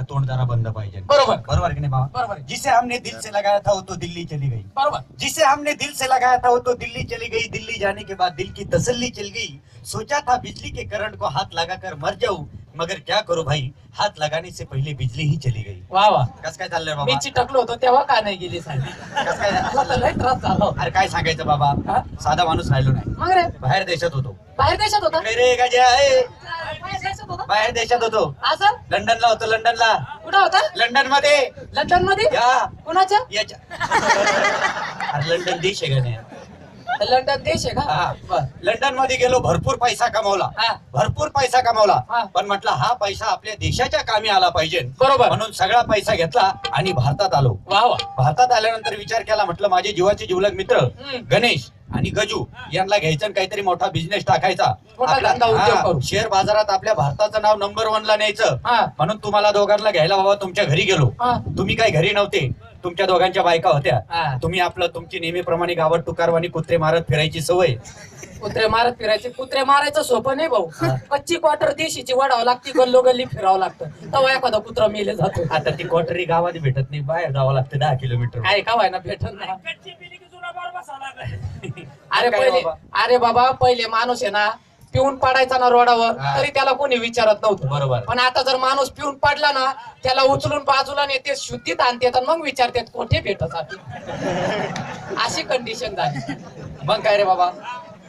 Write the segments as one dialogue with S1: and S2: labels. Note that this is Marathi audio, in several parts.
S1: तोंड जरा बंद पाहिजे.
S2: बरोबर
S1: बरोबर की नाही बाबा?
S2: बरोबर.
S1: जिसे हमने दिल से लगाया था वो तो दिल्ली चली गई.
S2: बरोबर.
S1: जिसे हमने दिल से लगाया था वो तो दिल्ली चली गई. दिल्ली जाने के बाद दिल की तसल्ली चल गई. सोचा था बिजली के करंट को हाथ लगाकर मर जाऊं, मगर क्या करू भाई, हात लगाने से पहिले बिजली ही चली गई.
S2: वा वा.
S1: कस काय चाललंय
S2: मी
S1: बाबा?
S2: चिटकलो होतो तेव्हा का नाही गेली साहेब?
S1: कस काय?
S2: मला लय त्रास झाला.
S1: अरे काय सांगायचं बाबा,
S2: हा?
S1: साधा माणूस राहिलो नाही.
S2: मग रे
S1: बाहेर देशात होतो.
S2: बाहेर देशात होता?
S1: काय रे गजा आहे?
S2: बाहेर देशात होता?
S1: बाहेर देशात होतो.
S2: असं
S1: लंडनला होतो. लंडनला.
S2: कुठं होता?
S1: लंडन मध्ये.
S2: लंडन मध्ये?
S1: या
S2: कुणाच्या?
S1: याच्या. अरे लंडन देश आहे का नाही?
S2: लंडन देश आहे
S1: हा.
S2: का?
S1: लंडन मध्ये गेलो, भरपूर पैसा कमावला.
S2: हा.
S1: भरपूर पैसा कमावला.
S2: हा.
S1: पण म्हटलं हा पैसा आपल्या देशाच्या कामी आला पाहिजे.
S2: बरोबर.
S1: म्हणून सगळा पैसा घेतला आणि भारतात आलो.
S2: वा वा.
S1: भारतात आल्यानंतर विचार केला, म्हटलं माझे जीवाचे जिवलग मित्र गणेश आणि गजू यांना घ्यायचं आणि काहीतरी मोठा बिझनेस टाकायचा.
S2: मोठा
S1: आपला-
S2: धंदा उद्योग
S1: हा,
S2: करू.
S1: शेअर बाजारात आपल्या भारताचं नाव नंबर 1 ला न्यायचं.
S2: हा.
S1: म्हणून तुम्हाला दोघांना घ्यायला बाबा तुमच्या घरी गेलो.
S2: हा.
S1: तुम्ही काही घरी नव्हते, तुमच्या दोघांच्या बायका होत्या.
S2: हा.
S1: तुम्ही आपलं तुमची नेहमीप्रमाणे गावात टुकारवाणी कुत्रे मारत फिरायची सवय.
S2: कुत्रे मारत फिरायचे. कुत्रे मारायचं सोपं नाही भाऊ. कच्ची क्वार्टर देशीची वडावं लागती, गल्लो गल्ली फिरावं लागतं, तेव्हा एखादा कुत्रा मेले जातो.
S1: आता ती क्वार्टरी गावात भेटत नाही, बाहेर जावं लागतं 10 किलोमीटर.
S2: काय का व्हायना भेटत ना. अरे
S1: काय
S2: पहिले,
S1: बाबा?
S2: अरे बाबा पहिले माणूस आहे ना पिऊन पाडायचा ना रोडावर,
S1: हा.
S2: तरी त्याला कोणी विचारत नव्हतं.
S1: बरोबर.
S2: पण आता जर माणूस पिऊन पडला ना, त्याला उचलून बाजूला नेते, शुद्धीत आणते, मग विचारतात कोठे भेटत अशी कंडिशन झाली.
S1: मग काय रे बाबा,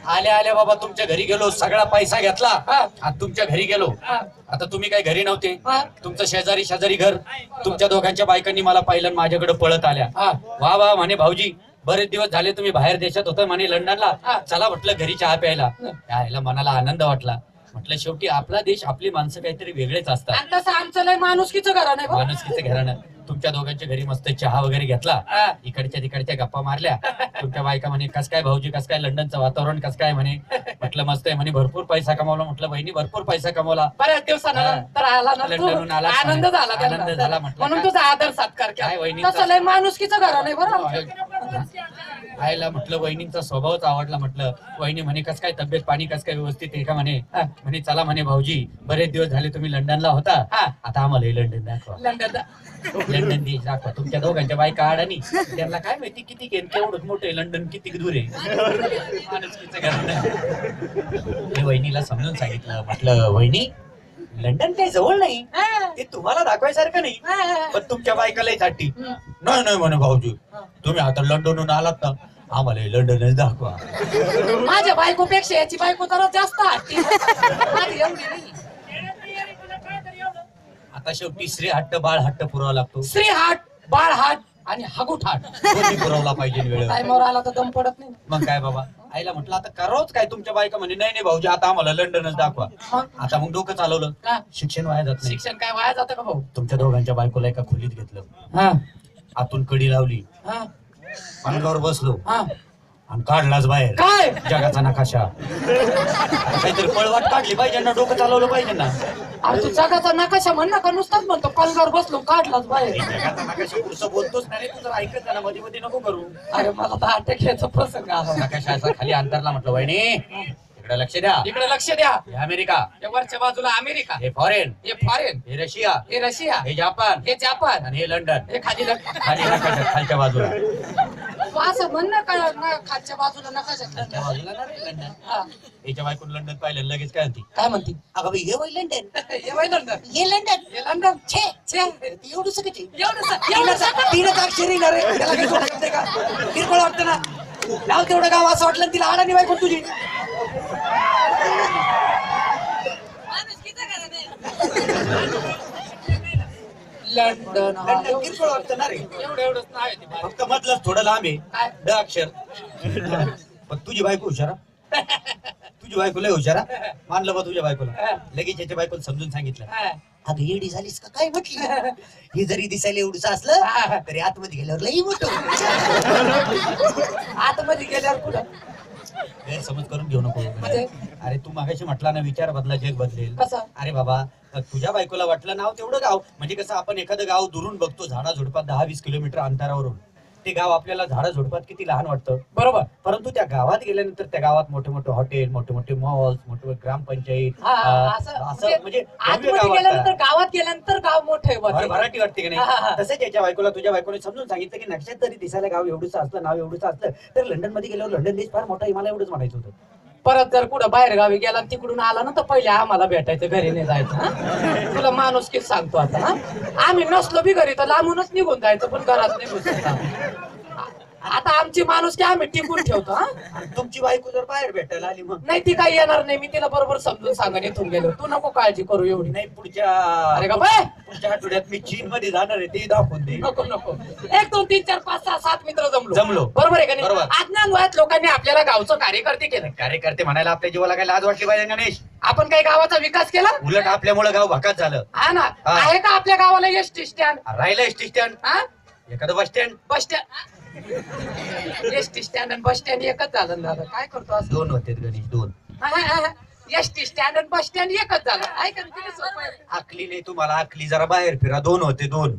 S1: आल्या आल्या बाबा तुमच्या घरी गेलो, सगळा पैसा घेतला.
S2: हा.
S1: आता तुमच्या घरी गेलो.
S2: हा.
S1: आता तुम्ही काही घरी नव्हते.
S2: हा.
S1: तुमचं शेजारी शेजारी घर, तुमच्या दोघांच्या बायकांनी मला पाहिलं आणि माझ्याकडे पळत आल्या.
S2: हा.
S1: वा वा म्हणे, भाऊजी बरेच दिवस झाले तुम्ही बाहेर देशात होता म्हणे लंडनला,
S2: हा.
S1: चला म्हटलं घरी चहा प्यायला. यायला मनाला आनंद वाटला. म्हटलं शेवटी आपला देश, आपली माणसं काहीतरी वेगळेच असतात.
S2: आणि तसं आमचं लय माणुसकीचं घर नाही बा.
S1: माणुसकीचं घराणं. तुमच्या दोघांच्या घरी मस्त चहा वगैरे घेतला,
S2: हा.
S1: इकडच्या तिकडच्या गप्पा मारल्या. तुमच्या बायका म्हणे कस काय भाऊजी, कस काय लंडनचं वातावरण कस काय म्हणे. म्हटलं मस्त आहे म्हणे, भरपूर पैसा कमावला. म्हटलं बहिणी भरपूर पैसा कमावला.
S2: बऱ्याच दिवसानंतर आला ना तू.
S1: लंडनहून आला.
S2: आनंद झाला
S1: आनंद
S2: त्यांना.
S1: झाला म्हटलं.
S2: म्हणून तुझा आदर सत्कार
S1: काय
S2: केला.
S1: वहिनीचा-
S2: तसं लय माणुसकीचं घर नाही बरं.
S1: आयला म्हटलं वहिनींचा स्वभावच आवडला. म्हटलं वहिनी म्हणे कस काय तब्येत पाणी कस काय व्यवस्थित आहे का म्हणे. म्हणे चला म्हणे भाऊजी बरेच दिवस झाले तुम्ही लंडनला होता,
S2: हा.
S1: आता आम्हाला हे लंडन दाखवा.
S2: लंडन
S1: लंडन देश दाखवा. तुमच्या दोघांच्या बायका अडाणी, त्यांना काय माहिती किती केवढं मोठं आहे लंडन, किती दूर आहे. माणुसकीचं घर नाही. मी वहिनीला समजून सांगितलं, म्हटलं वहिनी लंडन काही जवळ नाही, ते तुम्हाला दाखवायसारखं नाही. पण तुमच्या बायकालाही साठी नाही नाही म्हणे भाऊजी, तुम्ही आता लंडनहून आलात ना, आम्हाला हे लंडनच दाखवा.
S2: माझ्या बायकोपेक्षा याची बायको जरा जास्त हट्टी. माझी एवढी नाही.
S1: आता शेवटी श्री हट्ट बाळ हट्ट पुरावा लागतो.
S2: स्त्री हाट, बाळ हाट आणि हगुट हाट
S1: दोन्ही पुरवला पाहिजे वेळ.
S2: टायमावर आला तर दम पडत नाही.
S1: मग काय बाबा, आईला म्हटलं आता करावंच काय. तुमच्या बायका म्हणे नाही नाही भाऊजी आता आम्हाला लंडनच दाखवा.
S2: मग
S1: आता मग डोकं चालवलं,
S2: का?
S1: शिक्षण वाया जात नाही.
S2: शिक्षण काय वाया जातं का भाऊ?
S1: तुमच्या दोघांच्या बायकोला एका खोलीत घेतलं,
S2: हा
S1: आतून कडी लावली,
S2: हा
S1: अंगावर बसलो
S2: हा.
S1: आणि काढलाच बाहेर
S2: काय
S1: जगाचा नकाशा. काहीतरी पळवाट काढली पाहिजे ना, डोकं चालवलं पाहिजे ना.
S2: अरे तू जगाचा नकाशा म्हण ना, का नुसताच म्हणतो पलंगावर बसलो काढलाच बाहेर.
S1: जगाचा नकाशा पुढचं बोलतोच नाही, तू जर ऐकत जा ना, मध्ये मध्ये नको करू.
S2: अरे मला तर अटॅक यायचा प्रसंग आला.
S1: नकाशा असा खाली अंतरला. म्हटलं वहिनी इकडे लक्ष द्या,
S2: इकडे लक्ष द्या.
S1: हे अमेरिका,
S2: हे वरच्या बाजूला अमेरिका,
S1: हे फॉरेन,
S2: हे फॉरेन,
S1: हे रशिया,
S2: हे रशिया,
S1: हे जपान
S2: हे जपान,
S1: आणि हे लंडन.
S2: हे खाली
S1: खाली नकाशा खालच्या बाजूला.
S2: असं म्हण ना, काय ना खालच्या बाजूला नकाशा.
S1: खालच्या बाजूला ना रे लंडन.
S2: हा.
S1: याच्या बायकून लंडन पाहिलं लगेच काय म्हणती,
S2: काय म्हणती?
S1: अगं बाई हे वय लंडन,
S2: हे वय लंडन,
S1: हे लंडन,
S2: हे लंडन.
S1: छे
S2: छे.
S1: एवढं सगळं
S2: एवढं
S1: तीनच अक्षरी ना रे, त्याला काही थोडं वाटतंय का? किरकोळ वाटतं ना. नाव तेवढं गाव असं वाटलं तिला अडाणी बायको तुझी.
S2: लंडन
S1: लंडन किरकोळ वाटतं ना रे.
S2: एवढंच नाही ते बाहेर.
S1: फक्त मधलंच थोडं लांब आहे,
S2: काय?
S1: ड अक्षर. पण तुझी बायको हुशारा, तुझी बायको लय हुशारा. मानलं बा तुझ्या बायकोला. लगेच याच्या बायकोला समजून सांगितलं,
S2: हा.
S1: अगं येडी झालीस का काय म्हटली. हे जरी दिसायला एवढंच असलं तरी आतमध्ये गेल्यावर लई मोठं.
S2: आतमध्ये गेल्यावर कुठं?
S1: गैरसमज करून घेऊ नको.
S2: म्हणजे?
S1: अरे तू मागाशी म्हटला ना, विचार बदला जग बदलेल.
S2: कसं?
S1: अरे बाबा तुझ्या बायकोला वाटलं नाव तेवढं गाव, म्हणजे कसं आपण एखादं गाव दुरून बघतो झाडा झुडपात 10-20 किलोमीटर अंतरावरून. ते गाव आपल्याला झाडं झुडपात किती लहान वाटतं,
S2: बरोबर.
S1: परंतु त्या गावात गेल्यानंतर त्या गावात मोठे मोठे हॉटेल, मोठे मोठे मॉल्स, मोठे मोठे ग्रामपंचायत,
S2: असं
S1: म्हणजे
S2: आतमध्ये
S1: भव्य गाव
S2: गेल्यानंतर
S1: वाटतं.
S2: गावात गेल्यानंतर गाव मोठं आहे.
S1: मराठी वाटते की
S2: हा, हा,
S1: नाही.
S2: हा.
S1: तसंच याच्या बायकोला, तुझ्या बायकोने समजून सांगितलं की नक्षत्र जरी दिसायला गाव एवढंच असलं, नाव एवढंच असलं, तर लंडन मध्ये गेल्यावर लंडन देश फार मोठा आहे, मला एवढंच म्हणायचं होतं.
S2: परत जर कुठं बाहेर गावी गेला आणि तिकडून आला ना तर पहिले आम्हाला भेटायचं, घरी नाही जायचं. हा? तुला माणूस किती सांगतो आता. हा? आम्ही नसलो बी घरी तर लांबूनच निघून जायचं, पण घरात नाही घुसायचं. आता आमची माणूस की आम्ही टिकून ठेवतो. हा?
S1: आणि तुमची बायको जर बाहेर भेटायला आली मग
S2: नाही ती काही येणार नाही, मी तिला बरोबर समजून सांगून इथून गेलो. तू नको काळजी करू एवढी.
S1: नाही, पुढच्या
S2: अरे का बाय,
S1: पुढच्या आठवड्यात मी चीन मध्ये जाणार आहे, ते दाखवून दे.
S2: नको नको. 1 2 3 4 5 6 7 मित्र
S1: जमलो.
S2: बरोबर आहे का नाही?
S1: बरोबर.
S2: अज्ञान वयात लोकांनी आपल्याला गावचं कार्यकर्ते केलं.
S1: कार्यकर्ते म्हणायला आपल्या जीवाला काय लाज वाटली पाहिजे गणेश?
S2: आपण काही गावाचा विकास केला
S1: उलट आपल्यामुळे गाव भकास झालं.
S2: हा ना.
S1: हा.
S2: आहे का आपल्या गावाला एसटी स्टँड?
S1: राहिलं एसटी स्टँड,
S2: हा?
S1: एखादं bus stand.
S2: Bus stand ST stand आणि बस स्टँड एकच झालं ना दादा. काय करतो असं?
S1: दोन होते गणेश, दोन.
S2: एसटी स्टँड आणि बस स्टँड एकच झालं. ऐका ना, किती सोपं आहे.
S1: आखली नाही तुम्हाला, आखली जरा बाहेर फिरा. दोन होते, दोन.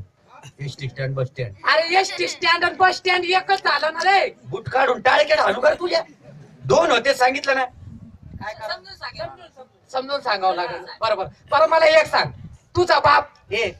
S1: ST stand, bus stand.
S2: अरे एसटी स्टँड आणि बस स्टँड एकच झालं ना रे.
S1: बुट काढून टाळके हाणू कर तुझ्या. दोन होते सांगितलं ना.
S2: काय समजून सांगावं लागेल. बरोबर. बरं मला एक सांग, तुझा बाप एक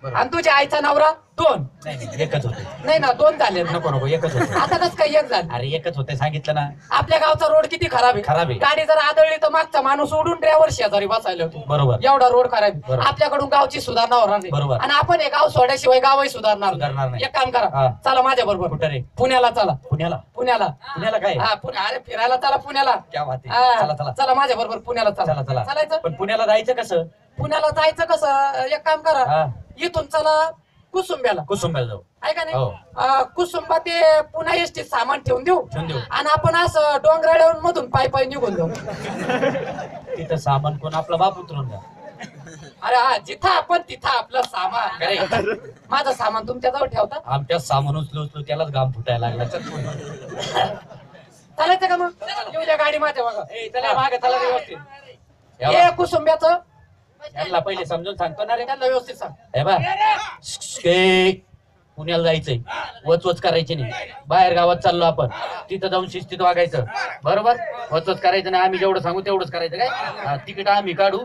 S1: बरोबर.
S2: आणि तुझ्या आईचा नवरा 2.
S1: नाही, एकच होते.
S2: नाही ना, 2 झाले ना.
S1: नको नको, एकच होते.
S2: आता कसं काय एक झालं?
S1: अरे एकच होते सांगितलं ना.
S2: आपल्या गावचा रोड किती खराब आहे.
S1: खराब आहे.
S2: गाडी जर आदळली तर मागचा माणूस उडून ड्रायव्हर शेजारी बसायला होतो.
S1: बरोबर.
S2: एवढा रोड खराब आहे.
S1: बरोबर.
S2: आपल्याकडून गावची सुधारणा होणार नाही.
S1: बरोबर.
S2: आणि आपण हे गाव सोडल्याशिवाय गावही सुधारणार
S1: नाही.
S2: एक काम करा,
S1: हा.
S2: चला माझ्या बरोबर.
S1: कुठं रे?
S2: पुण्याला चला.
S1: पुण्याला?
S2: पुण्याला
S1: पुण्याला काय?
S2: हा अरे फिरायला चला पुण्याला.
S1: क्या बात आहे.
S2: हा.
S1: चला चला
S2: चला माझ्या बरोबर पुण्याला
S1: चला
S2: चला.
S1: चला.
S2: चालायचं.
S1: पण पुण्याला जायचं कसं?
S2: पुण्याला जायचं कसं? एक काम करा,
S1: हा.
S2: इथून चला कुसुंब्याला.
S1: कुसुंब्याला जाऊ.
S2: आहे का
S1: हो.
S2: नाही? कुसुंबा ते पुन्हा एसटी सामान ठेवून देऊ
S1: ठेवून देऊ.
S2: आणि आपण असं डोंगराळ्यावर मधून पायी पायी निघून जाऊ.
S1: तिथं सामान कोण? आपला बाप उतरून जा.
S2: अरे हा, जिथं आपण तिथं आपलं सामान.
S1: अरे
S2: माझं सामान तुमच्याजवळ ठेवता.
S1: आमच्या सामान उचलू त्यालाच घाम फुटायला लागला. चल पुढे.
S2: चालायचं का मग? येऊ द्या गाडी माझ्या मागं. चला मागे चला व्यवस्थित.
S1: हे
S2: हे कुसुंब्याचं
S1: यांना पहिले समजून सांगतो ना रे.
S2: त्यांना व्यवस्थित सांग.
S1: हे बा, पुण्याला जायचंय, वचवच करायची नाही. बाहेर गावात चाललो आपण, तिथं जाऊन शिस्तीत वागायचं. बरोबर? वचवच करायचं नाही. आम्ही जेवढं सांगू तेवढंच करायचं. काय तिकीट आम्ही काढू.